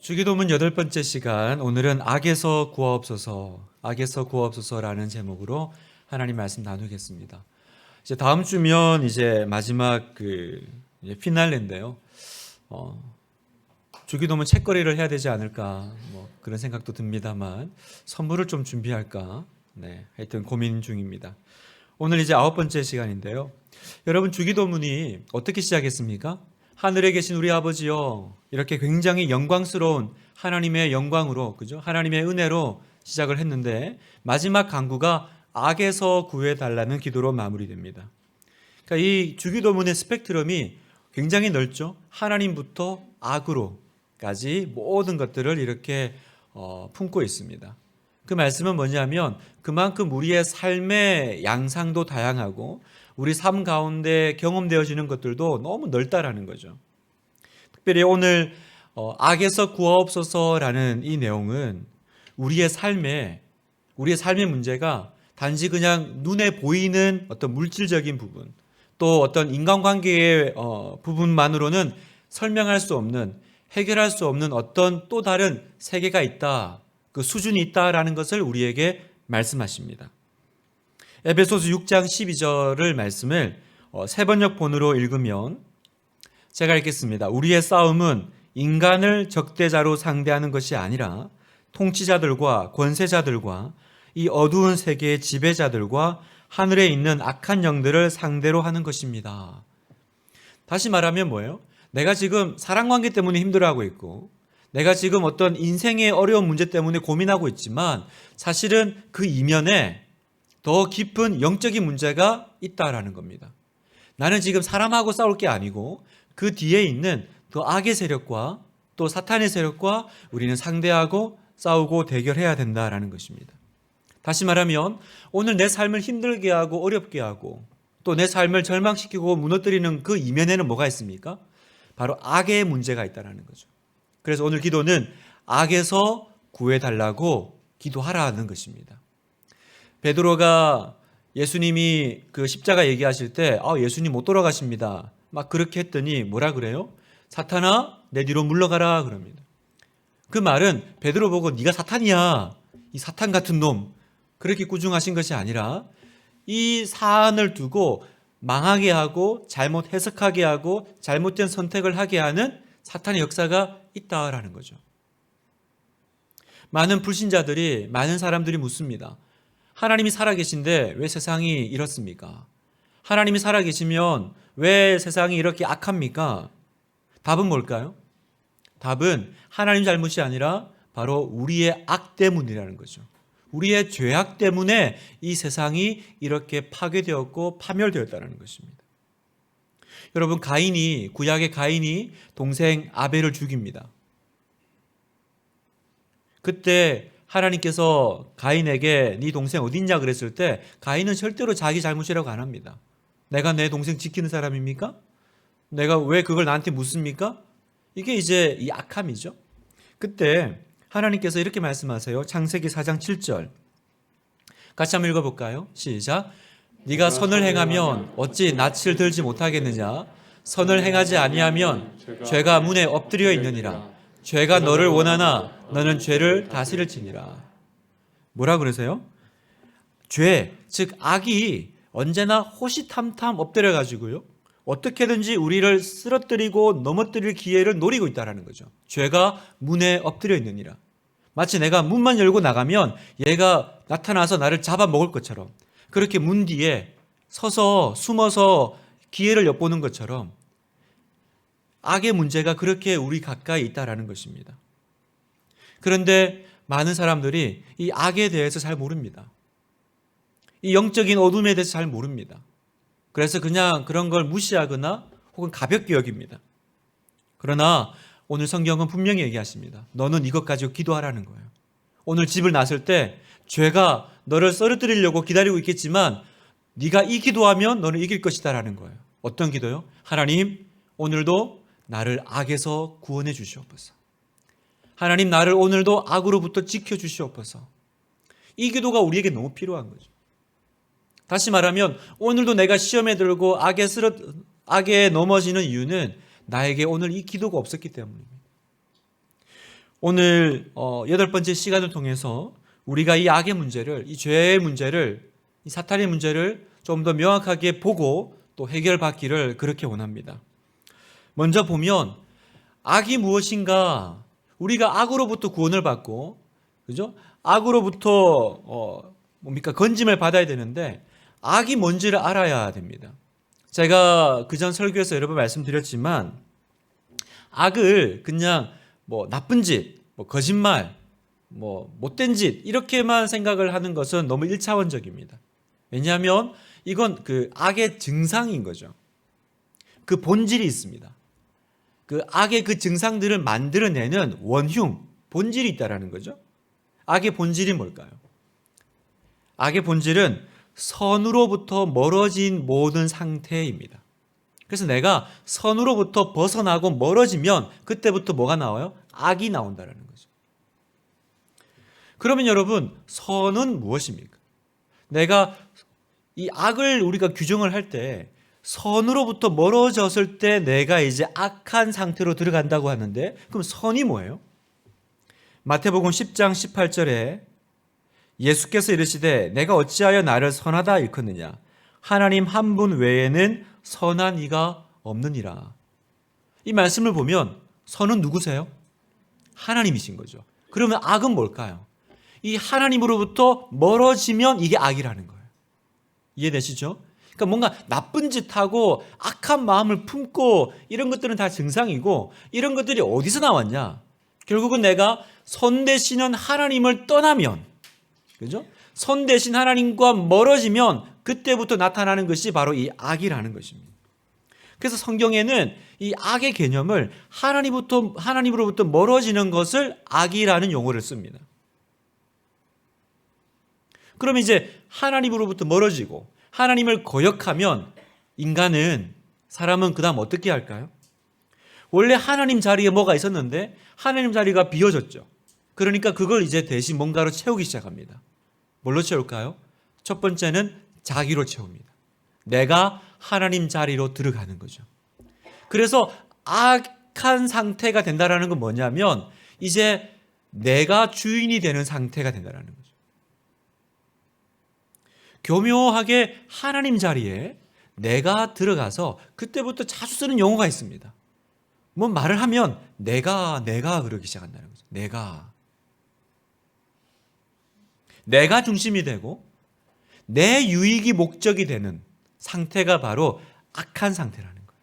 주기도문 8번째 시간, 오늘은 악에서 구하옵소서라는 제목으로 하나님 말씀 나누겠습니다. 이제 다음 주면 이제 마지막 이제 피날레인데요. 주기도문 책거리를 해야 되지 않을까 그런 생각도 듭니다만 선물을 좀 준비할까 하여튼 고민 중입니다. 오늘 이제 9번째 시간인데요. 여러분, 주기도문이 어떻게 시작했습니까? 하늘에 계신 우리 아버지요, 이렇게 굉장히 영광스러운 하나님의 영광으로, 그죠? 하나님의 은혜로 시작을 했는데 마지막 간구가 악에서 구해달라는 기도로 마무리됩니다. 그러니까 이 주기도문의 스펙트럼이 굉장히 넓죠. 하나님부터 악으로까지 모든 것들을 이렇게 품고 있습니다. 그 말씀은 뭐냐면 그만큼 우리의 삶의 양상도 다양하고 우리 삶 가운데 경험되어지는 것들도 너무 넓다라는 거죠. 특별히 오늘 악에서 구하옵소서라는 이 내용은 우리의 삶의 문제가 단지 그냥 눈에 보이는 어떤 물질적인 부분, 또 어떤 인간관계의 부분만으로는 설명할 수 없는, 해결할 수 없는 어떤 또 다른 세계가 있다, 그 수준이 있다라는 것을 우리에게 말씀하십니다. 에베소서 6장 12절을 말씀을 세번역 본으로 읽으면 제가 읽겠습니다. 우리의 싸움은 인간을 적대자로 상대하는 것이 아니라 통치자들과 권세자들과 이 어두운 세계의 지배자들과 하늘에 있는 악한 영들을 상대로 하는 것입니다. 다시 말하면 뭐예요? 내가 지금 사랑관계 때문에 힘들어하고 있고, 내가 지금 어떤 인생의 어려운 문제 때문에 고민하고 있지만 사실은 그 이면에 더 깊은 영적인 문제가 있다라는 겁니다. 나는 지금 사람하고 싸울 게 아니고 그 뒤에 있는 더 악의 세력과 또 사탄의 세력과 우리는 상대하고 싸우고 대결해야 된다라는 것입니다. 다시 말하면 오늘 내 삶을 힘들게 하고 어렵게 하고 또 내 삶을 절망시키고 무너뜨리는 그 이면에는 뭐가 있습니까? 바로 악의 문제가 있다라는 거죠. 그래서 오늘 기도는 악에서 구해달라고 기도하라는 것입니다. 베드로가 예수님이 그 십자가 얘기하실 때 예수님 못 돌아가십니다, 막 그렇게 했더니 뭐라 그래요? 사탄아, 내 뒤로 물러가라 그럽니다. 그 말은 베드로 보고 네가 사탄이야, 이 사탄 같은 놈, 그렇게 꾸중하신 것이 아니라 이 사안을 두고 망하게 하고 잘못 해석하게 하고 잘못된 선택을 하게 하는 사탄의 역사가 있다라는 거죠. 많은 불신자들이, 많은 사람들이 묻습니다. 하나님이 살아계신데 왜 세상이 이렇습니까? 하나님이 살아계시면 왜 세상이 이렇게 악합니까? 답은 뭘까요? 답은 하나님 잘못이 아니라 바로 우리의 악 때문이라는 거죠. 우리의 죄악 때문에 이 세상이 이렇게 파괴되었고 파멸되었다는 것입니다. 여러분, 구약의 가인이 동생 아벨을 죽입니다. 그때 하나님께서 가인에게 네 동생 어디 있냐 그랬을 때 가인은 절대로 자기 잘못이라고 안 합니다. 내가 내 동생 지키는 사람입니까? 내가 왜 그걸 나한테 묻습니까? 이게 이제 이 악함이죠. 그때 하나님께서 이렇게 말씀하세요. 창세기 4장 7절 같이 한번 읽어볼까요? 시작. 네가 선을 행하면 어찌 낯을 들지 못하겠느냐? 선을 행하지 아니하면 죄가 문에 엎드려 있느니라. 죄가 너를 원하나 너는 죄를 다스릴지니라. 뭐라 그러세요? 죄, 즉 악이 언제나 호시탐탐 엎드려 가지고요, 어떻게든지 우리를 쓰러뜨리고 넘어뜨릴 기회를 노리고 있다는 거죠. 죄가 문에 엎드려 있느니라. 마치 내가 문만 열고 나가면 얘가 나타나서 나를 잡아먹을 것처럼, 그렇게 문 뒤에 서서 숨어서 기회를 엿보는 것처럼 악의 문제가 그렇게 우리 가까이 있다라는 것입니다. 그런데 많은 사람들이 이 악에 대해서 잘 모릅니다. 이 영적인 어둠에 대해서 잘 모릅니다. 그래서 그냥 그런 걸 무시하거나 혹은 가볍게 여깁니다. 그러나 오늘 성경은 분명히 얘기하십니다. 너는 이것 가지고 기도하라는 거예요. 오늘 집을 나설 때 죄가 너를 쓰러뜨리려고 기다리고 있겠지만 네가 이 기도하면 너는 이길 것이다라는 거예요. 어떤 기도요? 하나님, 오늘도 나를 악에서 구원해 주시옵소서. 하나님, 나를 오늘도 악으로부터 지켜 주시옵소서. 이 기도가 우리에게 너무 필요한 거죠. 다시 말하면 오늘도 내가 시험에 들고 악에 넘어지는 이유는 나에게 오늘 이 기도가 없었기 때문입니다. 오늘 8번째 시간을 통해서 우리가 이 악의 문제를, 이 죄의 문제를, 이 사탄의 문제를 좀 더 명확하게 보고 또 해결받기를 그렇게 원합니다. 먼저 보면 악이 무엇인가, 우리가 악으로부터 구원을 받고, 그죠? 악으로부터 건짐을 받아야 되는데 악이 뭔지를 알아야 됩니다. 제가 그전 설교에서 여러 번 말씀드렸지만 악을 그냥 나쁜 짓, 거짓말, 못된 짓 이렇게만 생각을 하는 것은 너무 1차원적입니다. 왜냐하면 이건 그 악의 증상인 거죠. 그 본질이 있습니다. 그 악의 그 증상들을 만들어내는 원흉, 본질이 있다라는 거죠. 악의 본질이 뭘까요? 악의 본질은 선으로부터 멀어진 모든 상태입니다. 그래서 내가 선으로부터 벗어나고 멀어지면 그때부터 뭐가 나와요? 악이 나온다는 거죠. 그러면 여러분, 선은 무엇입니까? 내가 이 악을 우리가 규정을 할 때 선으로부터 멀어졌을 때 내가 이제 악한 상태로 들어간다고 하는데, 그럼 선이 뭐예요? 마태복음 10장 18절에 예수께서 이르시되 내가 어찌하여 나를 선하다 일컫느냐, 하나님 한 분 외에는 선한 이가 없느니라. 이 말씀을 보면 선은 누구세요? 하나님이신 거죠. 그러면 악은 뭘까요? 이 하나님으로부터 멀어지면 이게 악이라는 거예요. 이해되시죠? 그러니까 뭔가 나쁜 짓하고 악한 마음을 품고 이런 것들은 다 증상이고, 이런 것들이 어디서 나왔냐? 결국은 내가 선 되시는 하나님을 떠나면, 그죠? 선 대신 하나님과 멀어지면 그때부터 나타나는 것이 바로 이 악이라는 것입니다. 그래서 성경에는 이 악의 개념을 하나님으로부터 멀어지는 것을 악이라는 용어를 씁니다. 그럼 이제 하나님으로부터 멀어지고 하나님을 거역하면 사람은 그 다음 어떻게 할까요? 원래 하나님 자리에 뭐가 있었는데 하나님 자리가 비어졌죠. 그러니까 그걸 이제 대신 뭔가로 채우기 시작합니다. 뭘로 채울까요? 첫 번째는 자기로 채웁니다. 내가 하나님 자리로 들어가는 거죠. 그래서 악한 상태가 된다는 건 뭐냐면 이제 내가 주인이 되는 상태가 된다는 거죠. 교묘하게 하나님 자리에 내가 들어가서, 그때부터 자주 쓰는 용어가 있습니다. 뭐 말을 하면 내가 그러기 시작한다는 거죠. 내가 중심이 되고 내 유익이 목적이 되는 상태가 바로 악한 상태라는 거예요.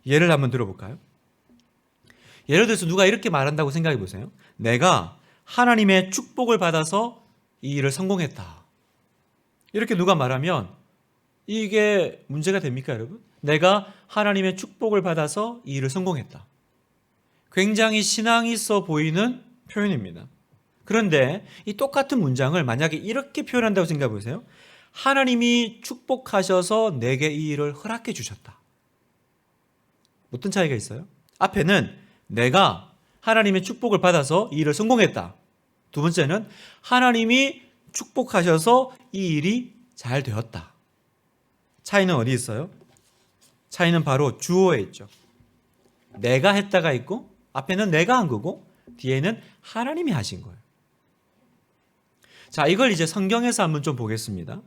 예를 한번 들어볼까요? 예를 들어서 누가 이렇게 말한다고 생각해 보세요. 내가 하나님의 축복을 받아서 이 일을 성공했다. 이렇게 누가 말하면 이게 문제가 됩니까, 여러분? 내가 하나님의 축복을 받아서 이 일을 성공했다. 굉장히 신앙이 있어 보이는 표현입니다. 그런데 이 똑같은 문장을 만약에 이렇게 표현한다고 생각해 보세요. 하나님이 축복하셔서 내게 이 일을 허락해 주셨다. 어떤 차이가 있어요? 앞에는 내가 하나님의 축복을 받아서 이 일을 성공했다. 두 번째는 하나님이 축복하셔서 이 일이 잘 되었다. 차이는 어디 있어요? 차이는 바로 주어에 있죠. 내가 했다가 있고, 앞에는 내가 한 거고 뒤에는 하나님이 하신 거예요. 자, 이걸 이제 성경에서 한번 좀 보겠습니다.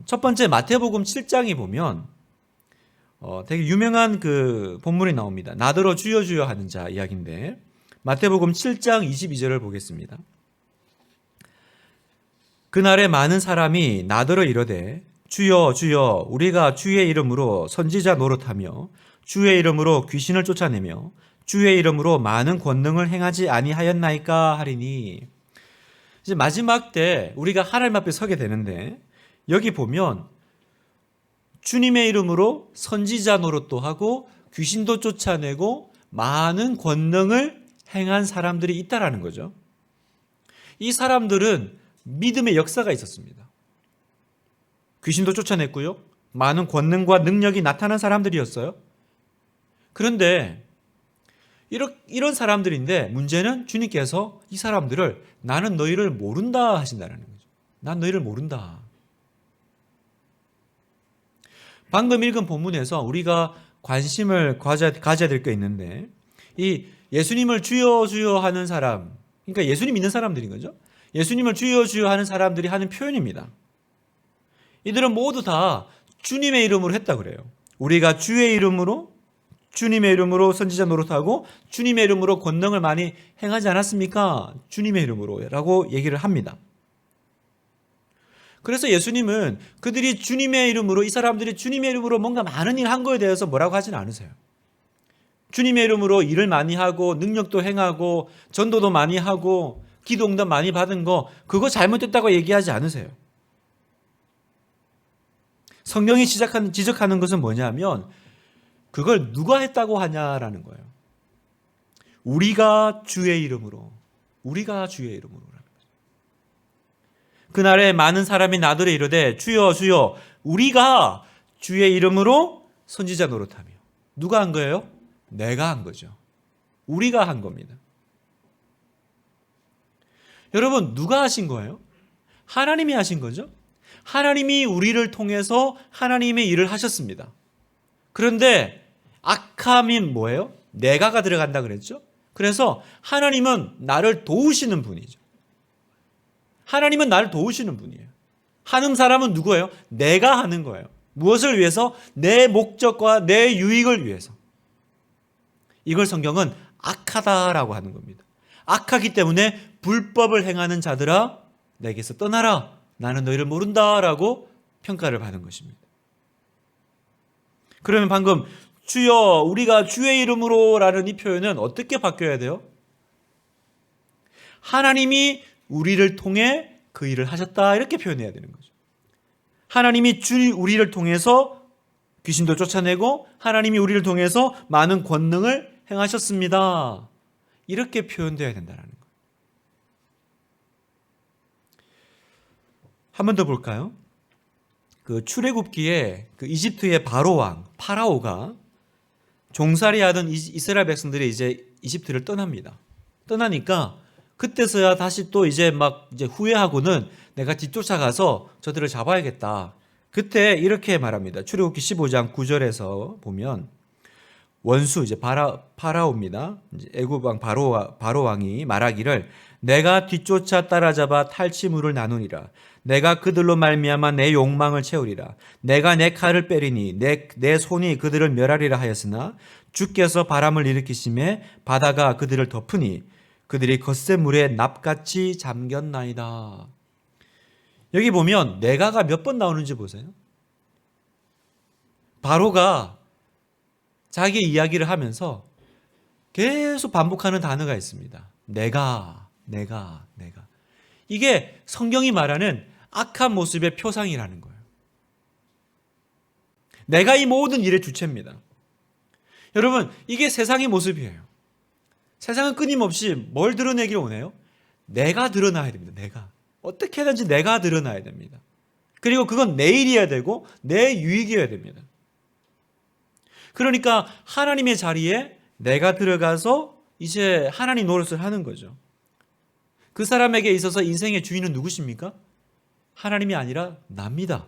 첫 번째 마태복음 7장에 보면 되게 유명한 그 본문이 나옵니다. 나더러 주여 주여 하는 자 이야기인데, 마태복음 7장 22절을 보겠습니다. 그날에 많은 사람이 나더러 이르되 주여 주여 우리가 주의 이름으로 선지자 노릇하며 주의 이름으로 귀신을 쫓아내며 주의 이름으로 많은 권능을 행하지 아니하였나이까 하리니. 이제 마지막 때 우리가 하나님 앞에 서게 되는데, 여기 보면 주님의 이름으로 선지자 노릇도 하고 귀신도 쫓아내고 많은 권능을 행한 사람들이 있다라는 거죠. 이 사람들은 믿음의 역사가 있었습니다. 귀신도 쫓아냈고요. 많은 권능과 능력이 나타난 사람들이었어요. 그런데 이런 사람들인데 문제는 주님께서 이 사람들을 나는 너희를 모른다 하신다는 거죠. 난 너희를 모른다. 방금 읽은 본문에서 우리가 관심을 가져야 될 게 있는데, 이 예수님을 주여 주여 하는 사람, 그러니까 예수님 믿는 사람들인 거죠. 예수님을 주여 주여 하는 사람들이 하는 표현입니다. 이들은 모두 다 주님의 이름으로 했다 그래요. 우리가 주의 이름으로, 주님의 이름으로 선지자 노릇하고 주님의 이름으로 권능을 많이 행하지 않았습니까? 주님의 이름으로라고 얘기를 합니다. 그래서 예수님은 그들이 주님의 이름으로, 이 사람들이 주님의 이름으로 뭔가 많은 일 한 거에 대해서 뭐라고 하진 않으세요. 주님의 이름으로 일을 많이 하고 능력도 행하고 전도도 많이 하고 기도 응답 많이 받은 거, 그거 잘못됐다고 얘기하지 않으세요. 성경이 지적하는 것은 뭐냐면 그걸 누가 했다고 하냐라는 거예요. 우리가 주의 이름으로, 우리가 주의 이름으로. 그날에 많은 사람이 나더러 이르되 주여 주여 우리가 주의 이름으로 선지자 노릇하며. 누가 한 거예요? 내가 한 거죠. 우리가 한 겁니다. 여러분, 누가 하신 거예요? 하나님이 하신 거죠. 하나님이 우리를 통해서 하나님의 일을 하셨습니다. 그런데 악함이 뭐예요? 내가가 들어간다 그랬죠. 그래서 하나님은 나를 도우시는 분이죠. 하나님은 나를 도우시는 분이에요. 하는 사람은 누구예요? 내가 하는 거예요. 무엇을 위해서? 내 목적과 내 유익을 위해서. 이걸 성경은 악하다라고 하는 겁니다. 악하기 때문에 불법을 행하는 자들아 내게서 떠나라. 나는 너희를 모른다라고 평가를 받은 것입니다. 그러면 방금 주여 우리가 주의 이름으로라는 이 표현은 어떻게 바뀌어야 돼요? 하나님이 우리를 통해 그 일을 하셨다, 이렇게 표현해야 되는 거죠. 하나님이 우리를 통해서 귀신도 쫓아내고 하나님이 우리를 통해서 많은 권능을 행하셨습니다. 이렇게 표현되어야 된다는 거예요. 한 번 더 볼까요? 그 출애굽기에 그 이집트의 바로왕 파라오가 종살이하던 이스라엘 백성들이 이제 이집트를 떠납니다. 떠나니까 그때서야 다시 또 이제 후회하고는 내가 뒤쫓아가서 저들을 잡아야겠다. 그때 이렇게 말합니다. 출애굽기 15장 9절에서 보면 원수 이제 파라오입니다. 애굽 왕 바로왕이 말하기를 내가 뒤쫓아 따라잡아 탈취물을 나누니라. 내가 그들로 말미암아 내 욕망을 채우리라. 내가 내 칼을 빼리니 내 손이 그들을 멸하리라 하였으나 주께서 바람을 일으키심에 바다가 그들을 덮으니 그들이 겉샘물에 납같이 잠겼나이다. 여기 보면 내가가 몇 번 나오는지 보세요. 바로가 자기 이야기를 하면서 계속 반복하는 단어가 있습니다. 내가. 이게 성경이 말하는 악한 모습의 표상이라는 거예요. 내가 이 모든 일의 주체입니다. 여러분, 이게 세상의 모습이에요. 세상은 끊임없이 뭘 드러내기를 원해요? 내가 드러나야 됩니다. 내가. 어떻게든지 내가 드러나야 됩니다. 그리고 그건 내 일이어야 되고 내 유익이어야 됩니다. 그러니까 하나님의 자리에 내가 들어가서 이제 하나님 노릇을 하는 거죠. 그 사람에게 있어서 인생의 주인은 누구십니까? 하나님이 아니라 납니다.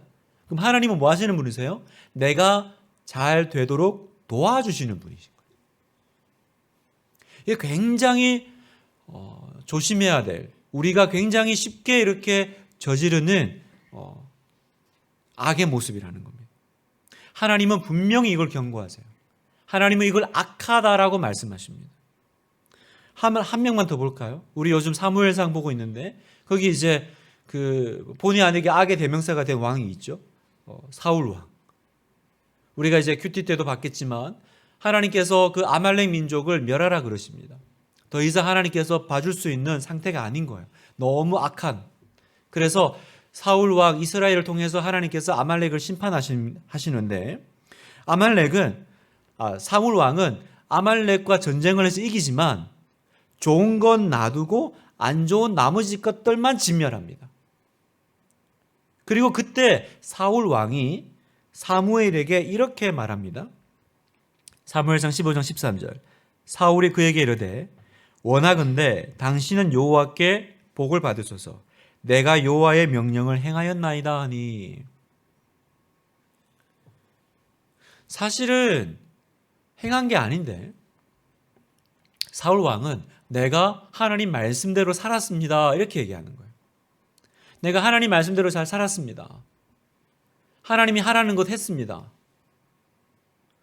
그럼 하나님은 뭐 하시는 분이세요? 내가 잘 되도록 도와주시는 분이신 거예요. 이게 굉장히 조심해야 될, 우리가 굉장히 쉽게 이렇게 저지르는 악의 모습이라는 겁니다. 하나님은 분명히 이걸 경고하세요. 하나님은 이걸 악하다라고 말씀하십니다. 한 명만 더 볼까요? 우리 요즘 사무엘상 보고 있는데 거기 이제 그 본의 아니게 악의 대명사가 된 왕이 있죠. 사울 왕. 우리가 이제 큐티 때도 봤겠지만 하나님께서 그 아말렉 민족을 멸하라 그러십니다. 더 이상 하나님께서 봐줄 수 있는 상태가 아닌 거예요. 너무 악한. 그래서 사울 왕 이스라엘을 통해서 하나님께서 아말렉을 심판하시는데 사울 왕은 아말렉과 전쟁을 해서 이기지만 좋은 건 놔두고 안 좋은 나머지 것들만 진멸합니다. 그리고 그때 사울 왕이 사무엘에게 이렇게 말합니다. 사무엘상 15장 13절. 사울이 그에게 이르되 원하건대 당신은 여호와께 복을 받으소서. 내가 여호와의 명령을 행하였나이다 하니. 사실은 행한 게 아닌데 사울 왕은 내가 하나님 말씀대로 살았습니다. 이렇게 얘기하는 거예요. 내가 하나님 말씀대로 잘 살았습니다. 하나님이 하라는 것 했습니다.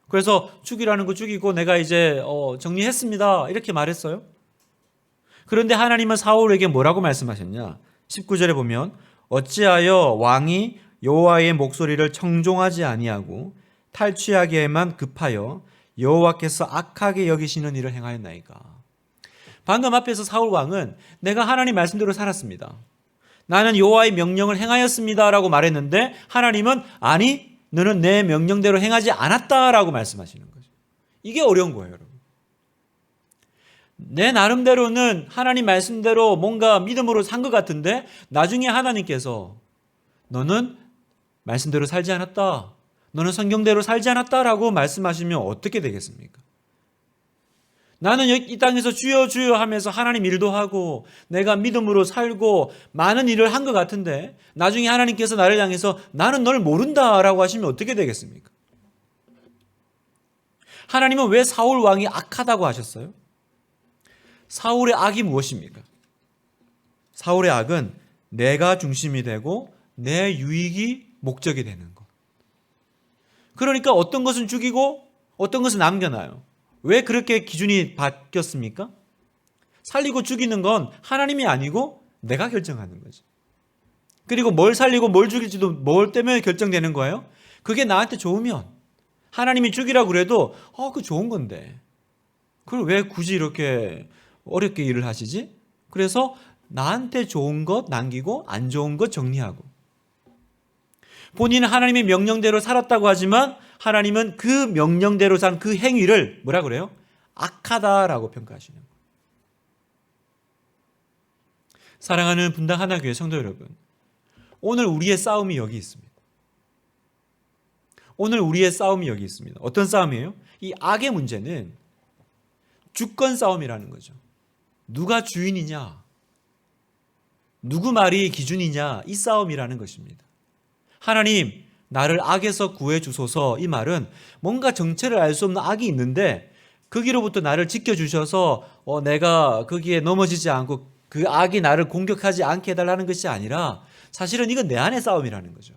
그래서 죽이라는 거 죽이고 내가 이제 정리했습니다. 이렇게 말했어요. 그런데 하나님은 사울에게 뭐라고 말씀하셨냐? 19절에 보면 어찌하여 왕이 여호와의 목소리를 청종하지 아니하고 탈취하기에만 급하여 여호와께서 악하게 여기시는 일을 행하였나이까. 방금 앞에서 사울 왕은 내가 하나님 말씀대로 살았습니다. 나는 여호와의 명령을 행하였습니다라고 말했는데 하나님은 아니 너는 내 명령대로 행하지 않았다라고 말씀하시는 거죠. 이게 어려운 거예요, 여러분. 내 나름대로는 하나님 말씀대로 뭔가 믿음으로 산 것 같은데 나중에 하나님께서 너는 말씀대로 살지 않았다. 너는 성경대로 살지 않았다라고 말씀하시면 어떻게 되겠습니까? 나는 이 땅에서 주여 주여 하면서 하나님 일도 하고 내가 믿음으로 살고 많은 일을 한 것 같은데 나중에 하나님께서 나를 향해서 나는 널 모른다라고 하시면 어떻게 되겠습니까? 하나님은 왜 사울 왕이 악하다고 하셨어요? 사울의 악이 무엇입니까? 사울의 악은 내가 중심이 되고 내 유익이 목적이 되는 것. 그러니까 어떤 것은 죽이고 어떤 것은 남겨놔요. 왜 그렇게 기준이 바뀌었습니까? 살리고 죽이는 건 하나님이 아니고 내가 결정하는 거죠. 그리고 뭘 살리고 뭘 죽일지도 뭘 때문에 결정되는 거예요? 그게 나한테 좋으면 하나님이 죽이라고 그래도 그거 좋은 건데 그걸 왜 굳이 이렇게 어렵게 일을 하시지? 그래서 나한테 좋은 것 남기고 안 좋은 것 정리하고 본인은 하나님의 명령대로 살았다고 하지만 하나님은 그 명령대로 산 그 행위를 뭐라 그래요? 악하다라고 평가하시는 거예요. 사랑하는 분당 하나교회 성도 여러분, 오늘 우리의 싸움이 여기 있습니다. 오늘 우리의 싸움이 여기 있습니다. 어떤 싸움이에요? 이 악의 문제는 주권 싸움이라는 거죠. 누가 주인이냐, 누구 말이 기준이냐, 이 싸움이라는 것입니다. 하나님, 나를 악에서 구해 주소서. 이 말은 뭔가 정체를 알 수 없는 악이 있는데 거기로부터 나를 지켜주셔서 내가 거기에 넘어지지 않고 그 악이 나를 공격하지 않게 해달라는 것이 아니라 사실은 이건 내 안의 싸움이라는 거죠.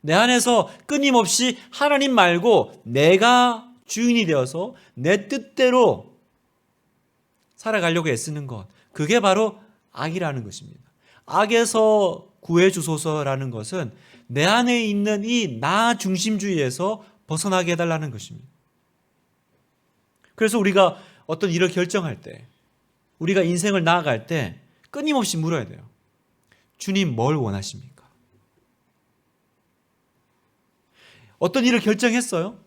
내 안에서 끊임없이 하나님 말고 내가 주인이 되어서 내 뜻대로 살아가려고 애쓰는 것, 그게 바로 악이라는 것입니다. 악에서 구해주소서라는 것은 내 안에 있는 이 나 중심주의에서 벗어나게 해달라는 것입니다. 그래서 우리가 어떤 일을 결정할 때, 우리가 인생을 나아갈 때 끊임없이 물어야 돼요. 주님, 뭘 원하십니까? 어떤 일을 결정했어요?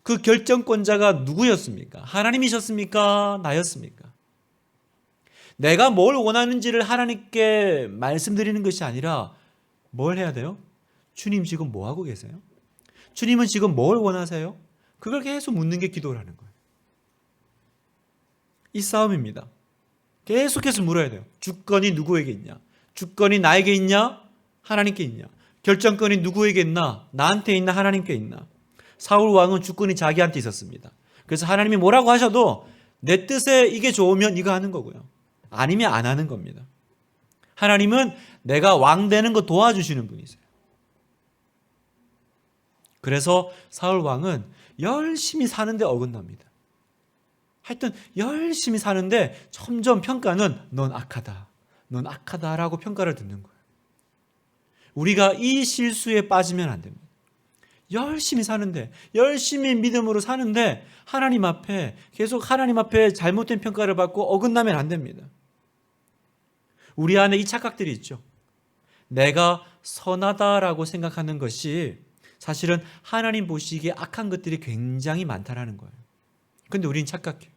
그 결정권자가 누구였습니까? 하나님이셨습니까? 나였습니까? 내가 뭘 원하는지를 하나님께 말씀드리는 것이 아니라 뭘 해야 돼요? 주님 지금 뭐 하고 계세요? 주님은 지금 뭘 원하세요? 그걸 계속 묻는 게 기도라는 거예요. 이 싸움입니다. 계속해서 물어야 돼요. 주권이 누구에게 있냐? 주권이 나에게 있냐? 하나님께 있냐? 결정권이 누구에게 있나? 나한테 있나? 하나님께 있나? 사울 왕은 주권이 자기한테 있었습니다. 그래서 하나님이 뭐라고 하셔도 내 뜻에 이게 좋으면 이거 하는 거고요. 아니면 안 하는 겁니다. 하나님은 내가 왕 되는 거 도와주시는 분이세요. 그래서 사울 왕은 열심히 사는데 어긋납니다. 하여튼 열심히 사는데 점점 평가는 넌 악하다, 넌 악하다라고 평가를 듣는 거예요. 우리가 이 실수에 빠지면 안 됩니다. 열심히 사는데, 열심히 믿음으로 사는데 하나님 앞에 계속 하나님 앞에 잘못된 평가를 받고 어긋나면 안 됩니다. 우리 안에 이 착각들이 있죠. 내가 선하다라고 생각하는 것이 사실은 하나님 보시기에 악한 것들이 굉장히 많다라는 거예요. 근데 우리는 착각해요.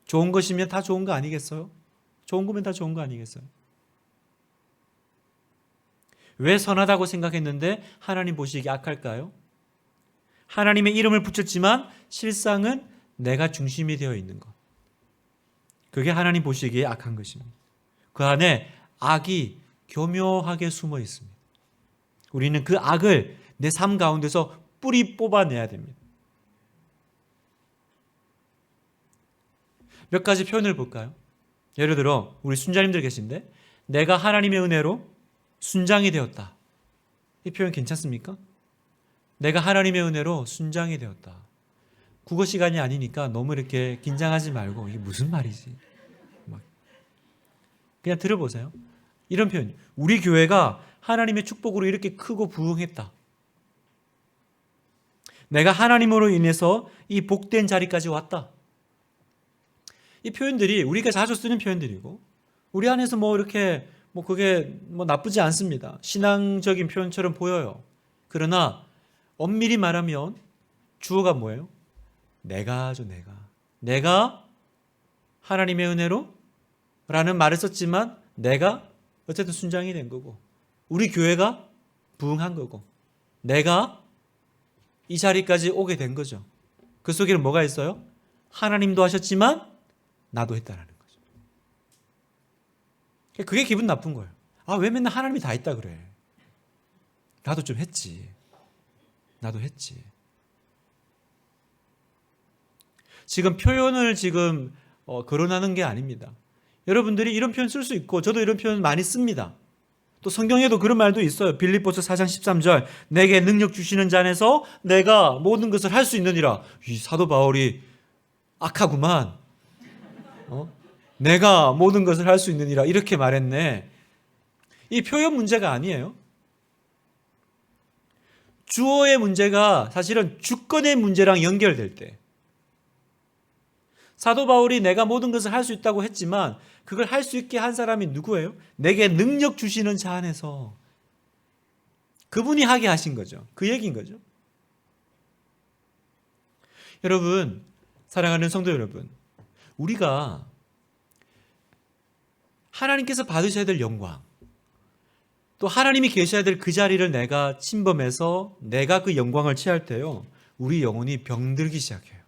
좋은 것이면 다 좋은 거 아니겠어요? 좋은 거면 다 좋은 거 아니겠어요? 왜 선하다고 생각했는데 하나님 보시기에 악할까요? 하나님의 이름을 붙였지만 실상은 내가 중심이 되어 있는 것. 그게 하나님 보시기에 악한 것입니다. 그 안에 악이 교묘하게 숨어 있습니다. 우리는 그 악을 내 삶 가운데서 뿌리 뽑아내야 됩니다. 몇 가지 표현을 볼까요? 예를 들어 우리 순자님들 계신데 내가 하나님의 은혜로 순장이 되었다. 이 표현 괜찮습니까? 내가 하나님의 은혜로 순장이 되었다. 국어 시간이 아니니까 너무 이렇게 긴장하지 말고 이게 무슨 말이지? 그냥 들어보세요. 이런 표현. 우리 교회가 하나님의 축복으로 이렇게 크고 부흥했다. 내가 하나님으로 인해서 이 복된 자리까지 왔다. 이 표현들이 우리가 자주 쓰는 표현들이고 우리 안에서 이렇게 그게 나쁘지 않습니다. 신앙적인 표현처럼 보여요. 그러나 엄밀히 말하면 주어가 뭐예요? 내가죠, 내가. 내가 하나님의 은혜로 라는 말을 썼지만 내가 어쨌든 순장이 된 거고 우리 교회가 부흥한 거고 내가 이 자리까지 오게 된 거죠. 그 속에는 뭐가 있어요? 하나님도 하셨지만 나도 했다라는 거죠. 그게 기분 나쁜 거예요. 왜 맨날 하나님이 다 했다 그래. 나도 좀 했지. 나도 했지. 지금 표현을 거론하는 게 아닙니다. 여러분들이 이런 표현 쓸 수 있고 저도 이런 표현 많이 씁니다. 또 성경에도 그런 말도 있어요. 빌립보서 4장 13절 내게 능력 주시는 자 안에서 내가 모든 것을 할 수 있느니라. 이 사도 바울이 악하구만. 내가 모든 것을 할 수 있느니라 이렇게 말했네. 이 표현 문제가 아니에요. 주어의 문제가 사실은 주권의 문제랑 연결될 때 사도 바울이 내가 모든 것을 할 수 있다고 했지만 그걸 할 수 있게 한 사람이 누구예요? 내게 능력 주시는 자 안에서 그분이 하게 하신 거죠. 그 얘기인 거죠. 여러분, 사랑하는 성도 여러분, 우리가 하나님께서 받으셔야 될 영광 또 하나님이 계셔야 될 그 자리를 내가 침범해서 내가 그 영광을 취할 때요 우리 영혼이 병들기 시작해요.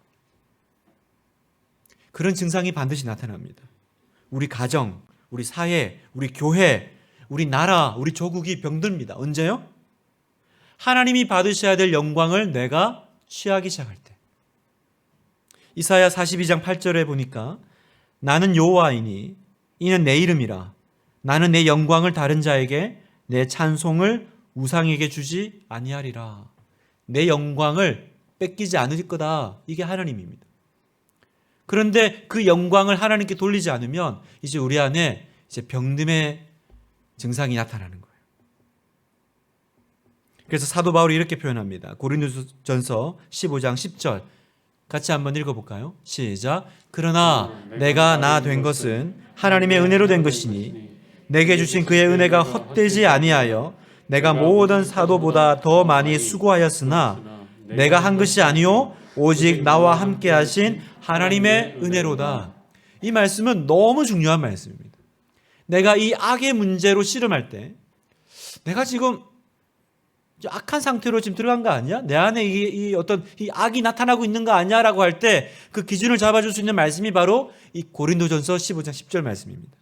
그런 증상이 반드시 나타납니다. 우리 가정, 우리 사회, 우리 교회, 우리 나라, 우리 조국이 병듭니다. 언제요? 하나님이 받으셔야 될 영광을 내가 취하기 시작할 때. 이사야 42장 8절에 보니까 나는 여호와이니 이는 내 이름이라 나는 내 영광을 다른 자에게 내 찬송을 우상에게 주지 아니하리라. 내 영광을 뺏기지 않을 거다. 이게 하나님입니다. 그런데 그 영광을 하나님께 돌리지 않으면 이제 우리 안에 이제 병듦의 증상이 나타나는 거예요. 그래서 사도 바울이 이렇게 표현합니다. 고린도전서 15장 10절 같이 한번 읽어볼까요? 시작. 그러나 내가 나 된 것은 하나님의 은혜로 된 것이니 내게 주신 그의 은혜가 헛되지 아니하여 내가 모든 사도보다 더 많이 수고하였으나 내가 한 것이 아니요 오직 나와 함께 하신 하나님의 은혜로다. 이 말씀은 너무 중요한 말씀입니다. 내가 이 악의 문제로 씨름할 때 내가 지금 악한 상태로 지금 들어간 거 아니야? 내 안에 이 악이 나타나고 있는 거 아니야? 라고 할 때 그 기준을 잡아줄 수 있는 말씀이 바로 이 고린도전서 15장 10절 말씀입니다.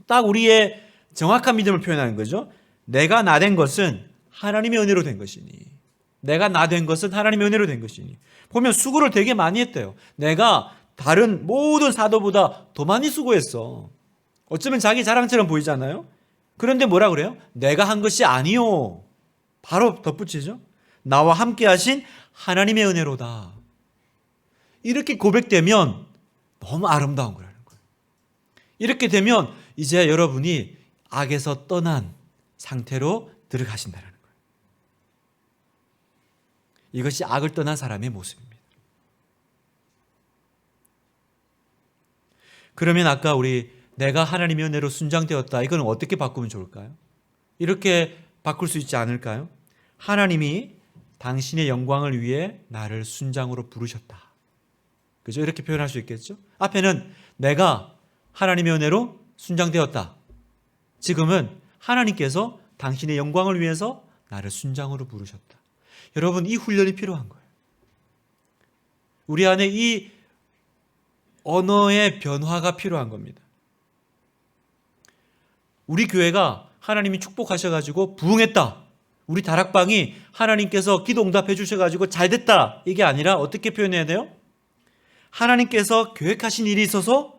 딱 우리의 정확한 믿음을 표현하는 거죠. 내가 나 된 것은 하나님의 은혜로 된 것이니. 내가 나 된 것은 하나님의 은혜로 된 것이니. 보면 수고를 되게 많이 했대요. 내가 다른 모든 사도보다 더 많이 수고했어. 어쩌면 자기 자랑처럼 보이잖아요. 그런데 뭐라 그래요? 내가 한 것이 아니요. 바로 덧붙이죠. 나와 함께 하신 하나님의 은혜로다. 이렇게 고백되면 너무 아름다운 거라는 거예요. 이렇게 되면 이제 여러분이 악에서 떠난 상태로 들어가신다는 거예요. 이것이 악을 떠난 사람의 모습입니다. 그러면 아까 우리 내가 하나님의 은혜로 순장되었다. 이건 어떻게 바꾸면 좋을까요? 이렇게 바꿀 수 있지 않을까요? 하나님이 당신의 영광을 위해 나를 순장으로 부르셨다. 그죠? 이렇게 표현할 수 있겠죠? 앞에는 내가 하나님의 은혜로 순장되었다. 지금은 하나님께서 당신의 영광을 위해서 나를 순장으로 부르셨다. 여러분, 이 훈련이 필요한 거예요. 우리 안에 이 언어의 변화가 필요한 겁니다. 우리 교회가 하나님이 축복하셔가지고 부흥했다. 우리 다락방이 하나님께서 기도 응답해 주셔가지고 잘 됐다. 이게 아니라 어떻게 표현해야 돼요? 하나님께서 계획하신 일이 있어서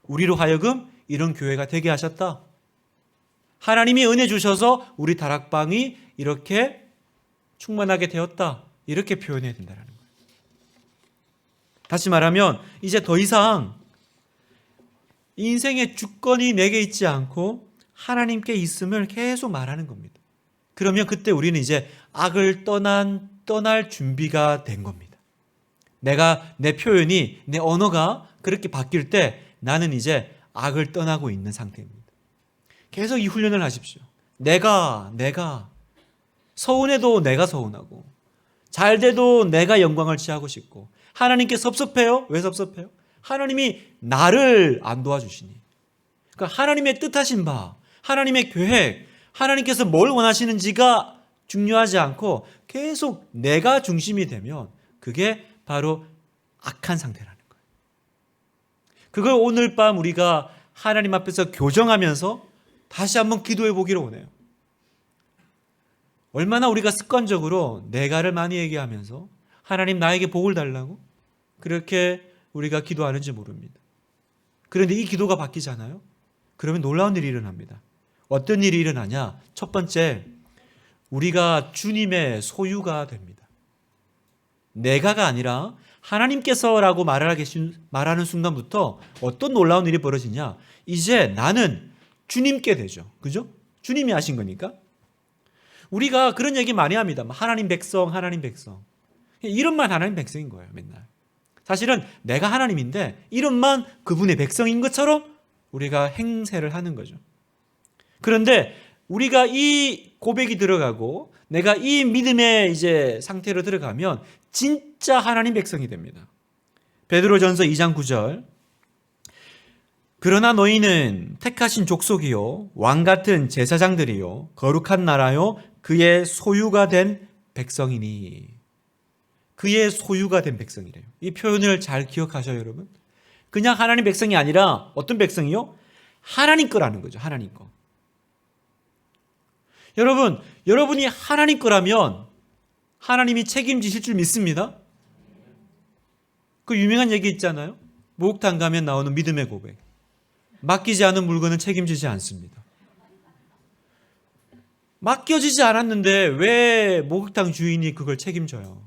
우리로 하여금 이런 교회가 되게 하셨다. 하나님이 은혜 주셔서 우리 다락방이 이렇게 충만하게 되었다. 이렇게 표현해야 된다는 거예요. 다시 말하면 이제 더 이상 인생의 주권이 내게 있지 않고 하나님께 있음을 계속 말하는 겁니다. 그러면 그때 우리는 이제 악을 떠날 준비가 된 겁니다. 내 표현이, 내 언어가 그렇게 바뀔 때 나는 이제 악을 떠나고 있는 상태입니다. 계속 이 훈련을 하십시오. 내가 서운해도 내가 서운하고 잘 돼도 내가 영광을 취하고 싶고 하나님께 섭섭해요? 왜 섭섭해요? 하나님이 나를 안 도와주시니. 그러니까 하나님의 뜻하신 바, 하나님의 계획, 하나님께서 뭘 원하시는지가 중요하지 않고 계속 내가 중심이 되면 그게 바로 악한 상태라는 거예요. 그걸 오늘 밤 우리가 하나님 앞에서 교정하면서 다시 한번 기도해 보기를 원해요. 얼마나 우리가 습관적으로 내가를 많이 얘기하면서 하나님 나에게 복을 달라고 그렇게 우리가 기도하는지 모릅니다. 그런데 이 기도가 바뀌잖아요. 그러면 놀라운 일이 일어납니다. 어떤 일이 일어나냐? 첫 번째, 우리가 주님의 소유가 됩니다. 내가가 아니라 하나님께서라고 말하는 순간부터 어떤 놀라운 일이 벌어지냐? 이제 나는 주님께 되죠. 그죠? 주님이 하신 거니까. 우리가 그런 얘기 많이 합니다. 하나님 백성, 하나님 백성. 이름만 하나님 백성인 거예요, 맨날. 사실은 내가 하나님인데 이름만 그분의 백성인 것처럼 우리가 행세를 하는 거죠. 그런데 우리가 이 고백이 들어가고 내가 이 믿음의 이제 상태로 들어가면 진짜 하나님 백성이 됩니다. 베드로전서 2장 9절. 그러나 너희는 택하신 족속이요 왕 같은 제사장들이요 거룩한 나라요 그의 소유가 된 백성이니. 그의 소유가 된 백성이래요. 이 표현을 잘 기억하셔요, 여러분. 그냥 하나님 백성이 아니라 어떤 백성이요? 하나님 거라는 거죠. 하나님 거. 여러분, 여러분이 하나님 거라면 하나님이 책임지실 줄 믿습니다. 그 유명한 얘기 있잖아요. 목욕탕 가면 나오는 믿음의 고백. 맡기지 않은 물건은 책임지지 않습니다. 맡겨지지 않았는데 왜 목욕탕 주인이 그걸 책임져요?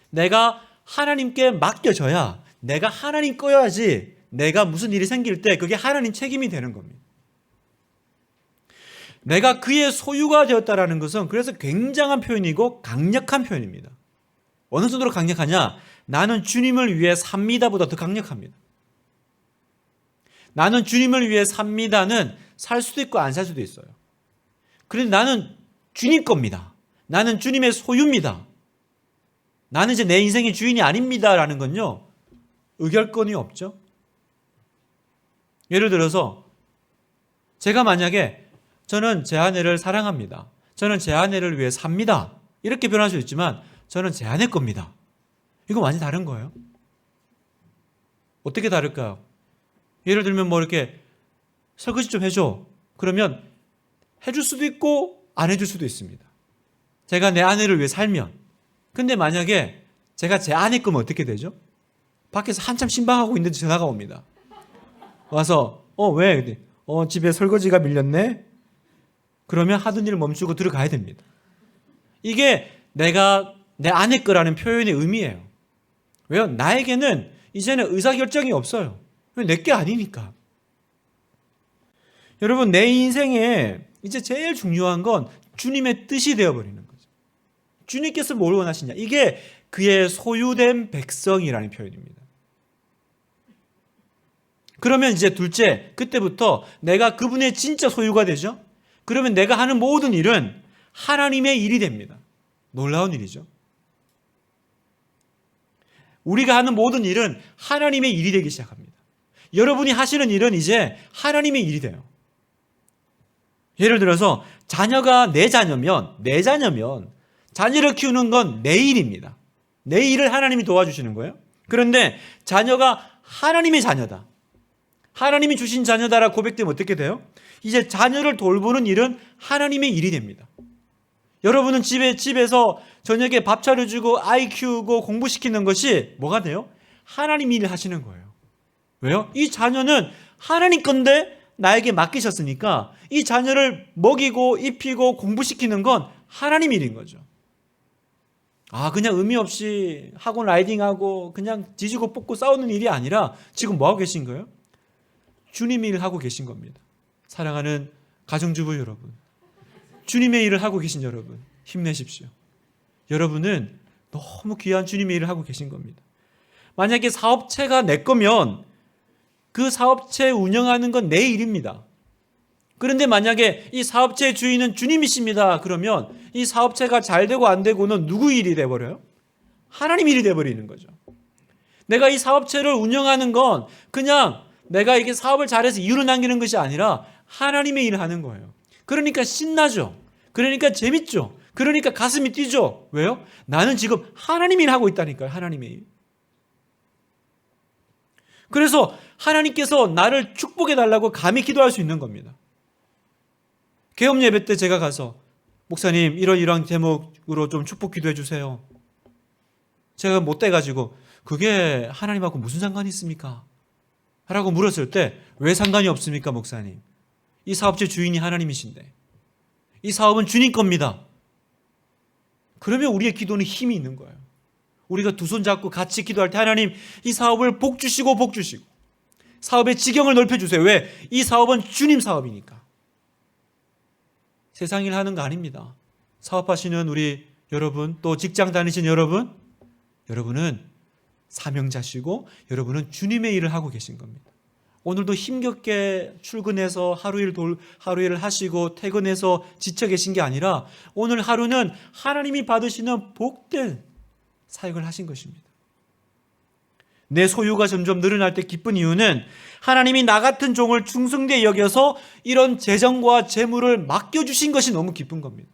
내가 하나님께 맡겨져야 내가 하나님 거여야지 내가 무슨 일이 생길 때 그게 하나님 책임이 되는 겁니다. 내가 그의 소유가 되었다라는 것은 그래서 굉장한 표현이고 강력한 표현입니다. 어느 정도로 강력하냐? 나는 주님을 위해 삽니다보다 더 강력합니다. 나는 주님을 위해 삽니다는 살 수도 있고 안 살 수도 있어요. 그런데 나는 주님 겁니다. 나는 주님의 소유입니다. 나는 이제 내 인생의 주인이 아닙니다라는 건요, 의결권이 없죠. 예를 들어서 제가 만약에 저는 제 아내를 사랑합니다. 저는 제 아내를 위해 삽니다. 이렇게 변할 수 있지만 저는 제 아내 겁니다. 이건 완전히 다른 거예요. 어떻게 다를까요? 예를 들면 뭐 이렇게 설거지 좀 해줘. 그러면 해줄 수도 있고 안 해줄 수도 있습니다. 제가 내 아내를 위해 살면. 근데 만약에 제가 제 아내 거면 어떻게 되죠? 밖에서 한참 신방하고 있는데 전화가 옵니다. 와서 왜? 집에 설거지가 밀렸네? 그러면 하던 일을 멈추고 들어가야 됩니다. 이게 내가 내 아내 거라는 표현의 의미예요. 왜요? 나에게는 이제는 의사결정이 없어요. 왜? 내 게 아니니까. 여러분, 내 인생에 이제 제일 중요한 건 주님의 뜻이 되어버리는 거죠. 주님께서 뭘 원하시냐? 이게 그의 소유된 백성이라는 표현입니다. 그러면 이제 둘째, 그때부터 내가 그분의 진짜 소유가 되죠? 그러면 내가 하는 모든 일은 하나님의 일이 됩니다. 놀라운 일이죠. 우리가 하는 모든 일은 하나님의 일이 되기 시작합니다. 여러분이 하시는 일은 이제 하나님의 일이 돼요. 예를 들어서 자녀가 내 자녀면 자녀를 키우는 건 내 일입니다. 내 일을 하나님이 도와주시는 거예요. 그런데 자녀가 하나님의 자녀다. 하나님이 주신 자녀다라 고백되면 어떻게 돼요? 이제 자녀를 돌보는 일은 하나님의 일이 됩니다. 여러분은 집에서 저녁에 밥 차려주고 아이 키우고 공부시키는 것이 뭐가 돼요? 하나님 일을 하시는 거예요. 왜요? 이 자녀는 하나님 건데 나에게 맡기셨으니까 이 자녀를 먹이고 입히고 공부시키는 건 하나님 일인 거죠. 그냥 의미 없이 학원 라이딩하고 그냥 지지고 볶고 싸우는 일이 아니라 지금 뭐 하고 계신 거예요? 주님의 일을 하고 계신 겁니다. 사랑하는 가정주부 여러분, 주님의 일을 하고 계신 여러분, 힘내십시오. 여러분은 너무 귀한 주님의 일을 하고 계신 겁니다. 만약에 사업체가 내 거면 그 사업체 운영하는 건 내 일입니다. 그런데 만약에 이 사업체의 주인은 주님이십니다. 그러면 이 사업체가 잘 되고 안 되고는 누구 일이 돼버려요? 하나님 일이 돼버리는 거죠. 내가 이 사업체를 운영하는 건 그냥 내가 이게 사업을 잘해서 이유를 남기는 것이 아니라 하나님의 일을 하는 거예요. 그러니까 신나죠. 그러니까 재밌죠. 그러니까 가슴이 뛰죠. 왜요? 나는 지금 하나님 일 하고 있다니까요. 하나님의 일. 그래서 하나님께서 나를 축복해 달라고 감히 기도할 수 있는 겁니다. 개업 예배 때 제가 가서 목사님 이런 제목으로 좀 축복 기도해 주세요. 제가 못 돼가지고 그게 하나님하고 무슨 상관이 있습니까? 라고 물었을 때 왜 상관이 없습니까 목사님? 이 사업체 주인이 하나님이신데 이 사업은 주님 겁니다. 그러면 우리의 기도는 힘이 있는 거예요. 우리가 두 손 잡고 같이 기도할 때 하나님 이 사업을 복 주시고 사업의 지경을 넓혀주세요. 왜? 이 사업은 주님 사업이니까. 세상 일 하는 거 아닙니다. 사업하시는 우리 여러분, 또 직장 다니신 여러분은 사명자시고 여러분은 주님의 일을 하고 계신 겁니다. 오늘도 힘겹게 출근해서 하루 일을 하시고 퇴근해서 지쳐 계신 게 아니라 오늘 하루는 하나님이 받으시는 복된 사역을 하신 것입니다. 내 소유가 점점 늘어날 때 기쁜 이유는 하나님이 나 같은 종을 충성되게 여겨서 이런 재정과 재물을 맡겨주신 것이 너무 기쁜 겁니다.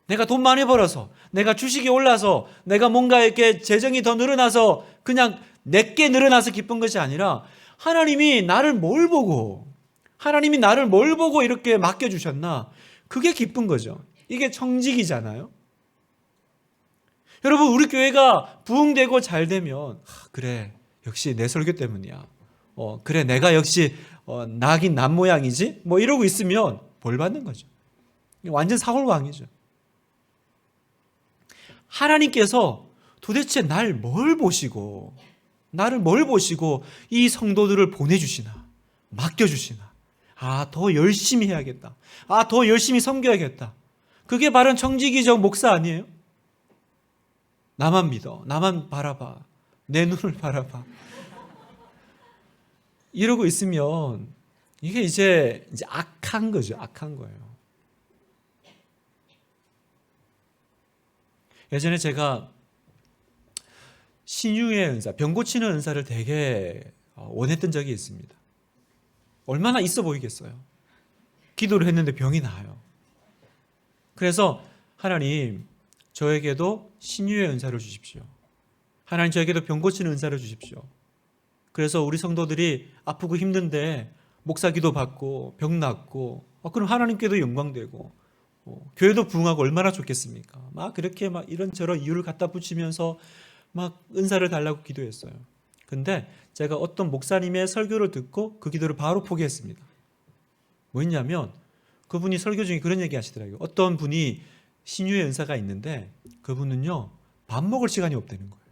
내가 돈 많이 벌어서, 내가 주식이 올라서, 내가 뭔가 이렇게 재정이 더 늘어나서 그냥 내게 늘어나서 기쁜 것이 아니라 하나님이 나를 뭘 보고 이렇게 맡겨주셨나? 그게 기쁜 거죠. 이게 청직이잖아요. 여러분, 우리 교회가 부흥되고 잘 되면 그래, 역시 내 설교 때문이야. 그래, 내가 역시 나긴 난 모양이지? 뭐 이러고 있으면 벌 받는 거죠. 완전 사골왕이죠. 하나님께서 도대체 나를 뭘 보시고 이 성도들을 보내주시나, 맡겨주시나. 더 열심히 해야겠다. 더 열심히 섬겨야겠다. 그게 바로 청지기적 목사 아니에요? 나만 믿어. 나만 바라봐. 내 눈을 바라봐. 이러고 있으면 이게 이제 악한 거죠. 악한 거예요. 예전에 제가 신유의 은사, 병 고치는 은사를 되게 원했던 적이 있습니다. 얼마나 있어 보이겠어요. 기도를 했는데 병이 나아요. 그래서 하나님, 저에게도 신유의 은사를 주십시오. 하나님, 저에게도 병 고치는 은사를 주십시오. 그래서 우리 성도들이 아프고 힘든데 목사 기도 받고 병 낫고 그럼 하나님께도 영광되고 교회도 부흥하고 얼마나 좋겠습니까? 그렇게 이런저런 이유를 갖다 붙이면서 은사를 달라고 기도했어요. 근데 제가 어떤 목사님의 설교를 듣고 그 기도를 바로 포기했습니다. 뭐였냐면 그분이 설교 중에 그런 얘기 하시더라고요. 어떤 분이 신유의 은사가 있는데 그분은요 밥 먹을 시간이 없다는 거예요.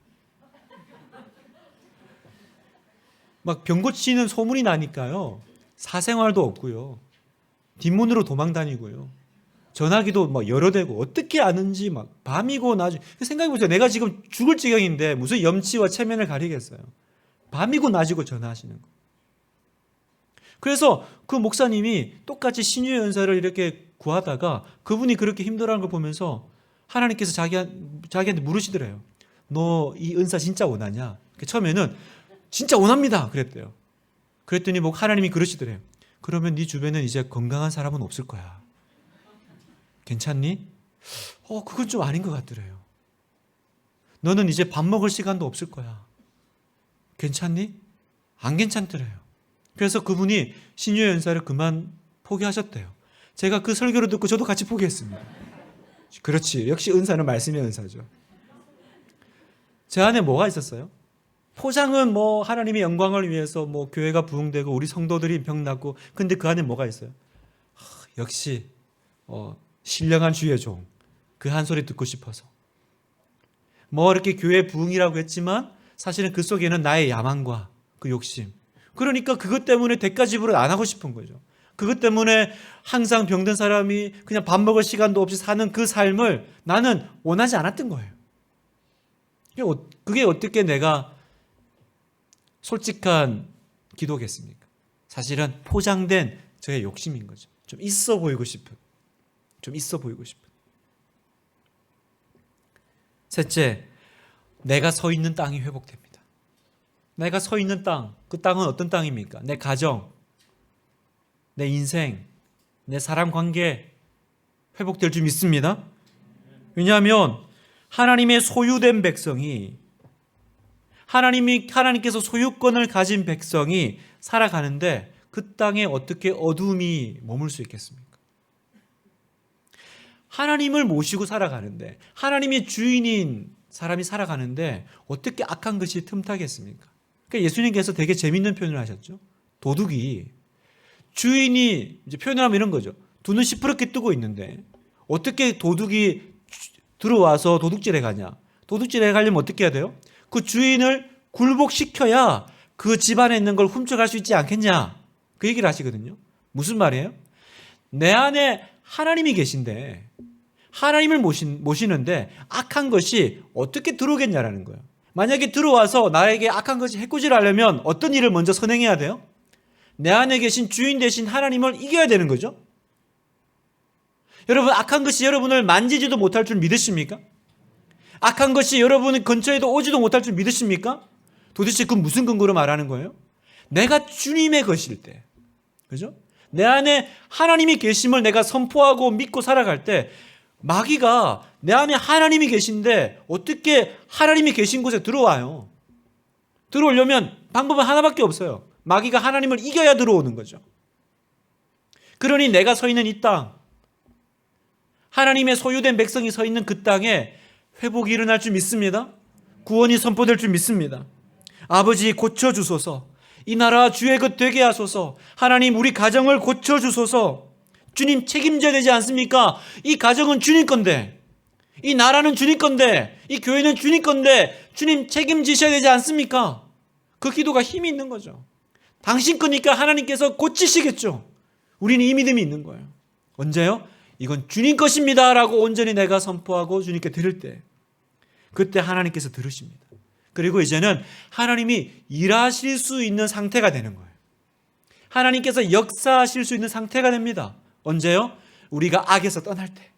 병 고치는 소문이 나니까요 사생활도 없고요 뒷문으로 도망 다니고요 전화기도 여러 대고 어떻게 아는지 밤이고 낮이고 생각해보세요. 내가 지금 죽을 지경인데 무슨 염치와 체면을 가리겠어요. 밤이고 낮이고 전화하시는 거. 그래서 그 목사님이 똑같이 신유의 은사를 이렇게 구하다가 그분이 그렇게 힘들어하는 걸 보면서 하나님께서 자기한테 물으시더래요. 너 이 은사 진짜 원하냐? 처음에는 진짜 원합니다 그랬대요. 그랬더니 하나님이 그러시더래요. 그러면 네 주변엔 이제 건강한 사람은 없을 거야. 괜찮니? 그건 좀 아닌 것 같더래요. 너는 이제 밥 먹을 시간도 없을 거야. 괜찮니? 안 괜찮더래요. 그래서 그분이 신유의 은사를 그만 포기하셨대요. 제가 그 설교를 듣고 저도 같이 포기했습니다. 그렇지. 역시 은사는 말씀의 은사죠. 제 안에 뭐가 있었어요? 포장은 뭐 하나님의 영광을 위해서 뭐 교회가 부흥되고 우리 성도들이 병나고, 근데 그 안에 뭐가 있어요? 역시 신령한 주의 종, 그 한 소리 듣고 싶어서 뭐 이렇게 교회 부흥이라고 했지만 사실은 그 속에는 나의 야망과 그 욕심, 그러니까 그것 때문에 대가 지불을 안 하고 싶은 거죠. 그것 때문에 항상 병든 사람이 그냥 밥 먹을 시간도 없이 사는 그 삶을 나는 원하지 않았던 거예요. 그게 어떻게 내가 솔직한 기도겠습니까? 사실은 포장된 저의 욕심인 거죠. 좀 있어 보이고 싶은. 셋째, 내가 서 있는 땅이 회복됩니다. 내가 서 있는 땅, 그 땅은 어떤 땅입니까? 내 가정, 내 인생, 내 사람 관계 회복될 줄 믿습니다. 왜냐하면 하나님의 소유된 백성이, 하나님께서 소유권을 가진 백성이 살아가는데 그 땅에 어떻게 어둠이 머물 수 있겠습니까? 하나님을 모시고 살아가는데, 하나님의 주인인 사람이 살아가는데 어떻게 악한 것이 틈타겠습니까? 그러니까 예수님께서 되게 재밌는 표현을 하셨죠. 도둑이, 주인이 이제 표현을 하면 이런 거죠. 두 눈 시퍼렇게 뜨고 있는데 어떻게 도둑이 들어와서 도둑질해 가냐? 도둑질해 가려면 어떻게 해야 돼요? 그 주인을 굴복시켜야 그 집안에 있는 걸 훔쳐갈 수 있지 않겠냐? 그 얘기를 하시거든요. 무슨 말이에요? 내 안에 하나님이 계신데, 하나님을 모시는데 악한 것이 어떻게 들어오겠냐라는 거예요. 만약에 들어와서 나에게 악한 것이 해코지를 하려면 어떤 일을 먼저 선행해야 돼요? 내 안에 계신 주인 되신 하나님을 이겨야 되는 거죠. 여러분, 악한 것이 여러분을 만지지도 못할 줄 믿으십니까? 악한 것이 여러분 근처에도 오지도 못할 줄 믿으십니까? 도대체 그 무슨 근거로 말하는 거예요? 내가 주님의 것일 때, 그죠? 내 안에 하나님이 계심을 내가 선포하고 믿고 살아갈 때, 마귀가 내 안에 하나님이 계신데 어떻게 하나님이 계신 곳에 들어와요? 들어오려면 방법은 하나밖에 없어요. 마귀가 하나님을 이겨야 들어오는 거죠. 그러니 내가 서 있는 이 땅, 하나님의 소유된 백성이 서 있는 그 땅에 회복이 일어날 줄 믿습니다. 구원이 선포될 줄 믿습니다. 아버지, 고쳐주소서. 이 나라 주의 것 되게 하소서. 하나님, 우리 가정을 고쳐주소서. 주님 책임져야 되지 않습니까? 이 가정은 주님 건데, 이 나라는 주님 건데, 이 교회는 주님 건데 주님 책임지셔야 되지 않습니까? 그 기도가 힘이 있는 거죠. 당신 거니까 하나님께서 고치시겠죠. 우리는 이 믿음이 있는 거예요. 언제요? 이건 주님 것입니다 라고 온전히 내가 선포하고 주님께 드릴 때, 그때 하나님께서 들으십니다. 그리고 이제는 하나님이 일하실 수 있는 상태가 되는 거예요. 하나님께서 역사하실 수 있는 상태가 됩니다. 언제요? 우리가 악에서 떠날 때,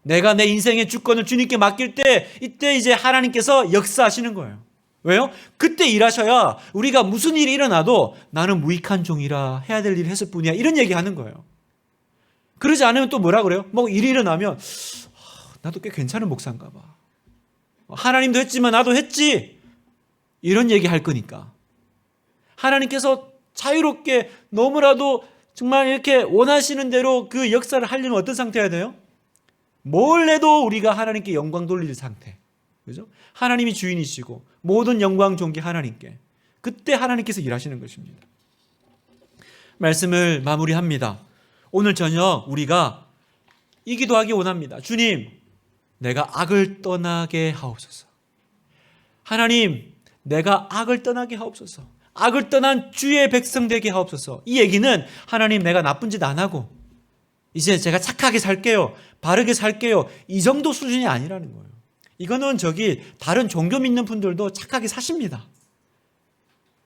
내가 내 인생의 주권을 주님께 맡길 때, 이때 이제 하나님께서 역사하시는 거예요. 왜요? 그때 일하셔야 우리가 무슨 일이 일어나도 나는 무익한 종이라 해야 될 일을 했을 뿐이야, 이런 얘기하는 거예요. 그러지 않으면 또 뭐라 그래요? 뭐 일이 일어나면 나도 꽤 괜찮은 목사인가 봐, 하나님도 했지만 나도 했지, 이런 얘기 할 거니까. 하나님께서 자유롭게 너무나도 정말 이렇게 원하시는 대로 그 역사를 하려면 어떤 상태여야 돼요? 뭘 해도 우리가 하나님께 영광 돌릴 상태, 그죠? 하나님이 주인이시고 모든 영광 존귀 하나님께, 그때 하나님께서 일하시는 것입니다. 말씀을 마무리합니다. 오늘 저녁 우리가 이 기도하기 원합니다. 주님, 내가 악을 떠나게 하옵소서. 하나님, 내가 악을 떠나게 하옵소서. 악을 떠난 주의 백성 되게 하옵소서. 이 얘기는 하나님, 내가 나쁜 짓 안 하고 이제 제가 착하게 살게요, 바르게 살게요, 이 정도 수준이 아니라는 거예요. 이거는 다른 종교 믿는 분들도 착하게 사십니다.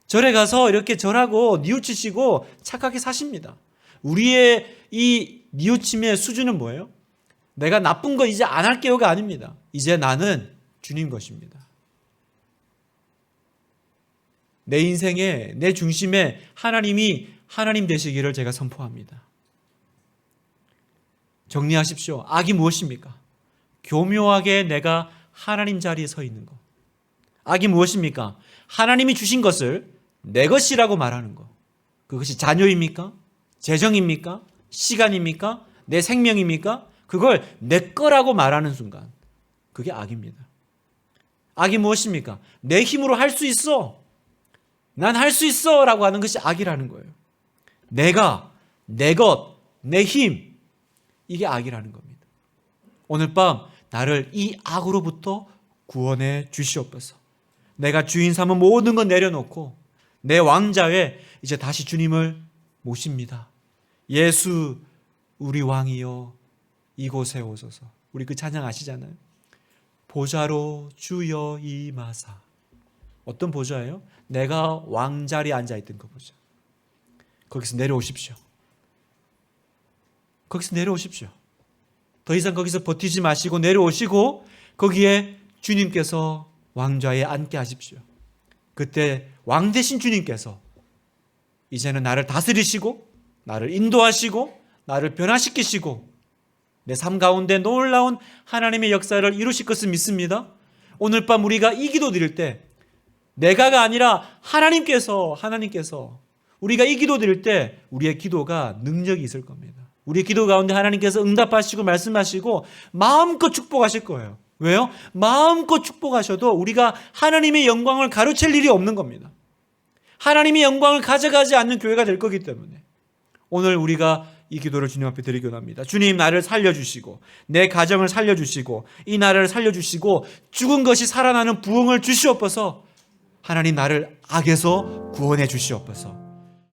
절에 가서 이렇게 절하고 뉘우치시고 착하게 사십니다. 우리의 이 뉘우침의 수준은 뭐예요? 내가 나쁜 거 이제 안 할게요가 아닙니다. 이제 나는 주님 것입니다. 내 인생에, 내 중심에 하나님이 하나님 되시기를 제가 선포합니다. 정리하십시오. 악이 무엇입니까? 교묘하게 내가 하나님 자리에 서 있는 것. 악이 무엇입니까? 하나님이 주신 것을 내 것이라고 말하는 것. 그것이 자녀입니까? 재정입니까? 시간입니까? 내 생명입니까? 그걸 내 거라고 말하는 순간, 그게 악입니다. 악이 무엇입니까? 내 힘으로 할 수 있어. 난 할 수 있어 라고 하는 것이 악이라는 거예요. 내가, 내 것, 내 힘, 이게 악이라는 겁니다. 오늘 밤 나를 이 악으로부터 구원해 주시옵소서. 내가 주인 삼은 모든 것 내려놓고 내 왕좌에 이제 다시 주님을 모십니다. 예수 우리 왕이여 이곳에 오소서. 우리 그 찬양 아시잖아요. 보좌로 주여 임하사. 어떤 보좌예요? 내가 왕자리에 앉아있던 그 보좌. 거기서 내려오십시오. 거기서 내려오십시오. 더 이상 거기서 버티지 마시고 내려오시고 거기에 주님께서 왕좌에 앉게 하십시오. 그때 왕 대신 주님께서 이제는 나를 다스리시고 나를 인도하시고 나를 변화시키시고 내 삶 가운데 놀라운 하나님의 역사를 이루실 것을 믿습니다. 오늘 밤 우리가 이 기도 드릴 때 내가가 아니라 하나님께서 우리가 이 기도 드릴 때 우리의 기도가 능력이 있을 겁니다. 우리의 기도 가운데 하나님께서 응답하시고 말씀하시고 마음껏 축복하실 거예요. 왜요? 마음껏 축복하셔도 우리가 하나님의 영광을 가로챌 일이 없는 겁니다. 하나님의 영광을 가져가지 않는 교회가 될 거기 때문에 오늘 우리가 이 기도를 주님 앞에 드리기 원합니다. 주님, 나를 살려주시고 내 가정을 살려주시고 이 나라를 살려주시고 죽은 것이 살아나는 부흥을 주시옵소서. 하나님, 나를 악에서 구원해 주시옵소서.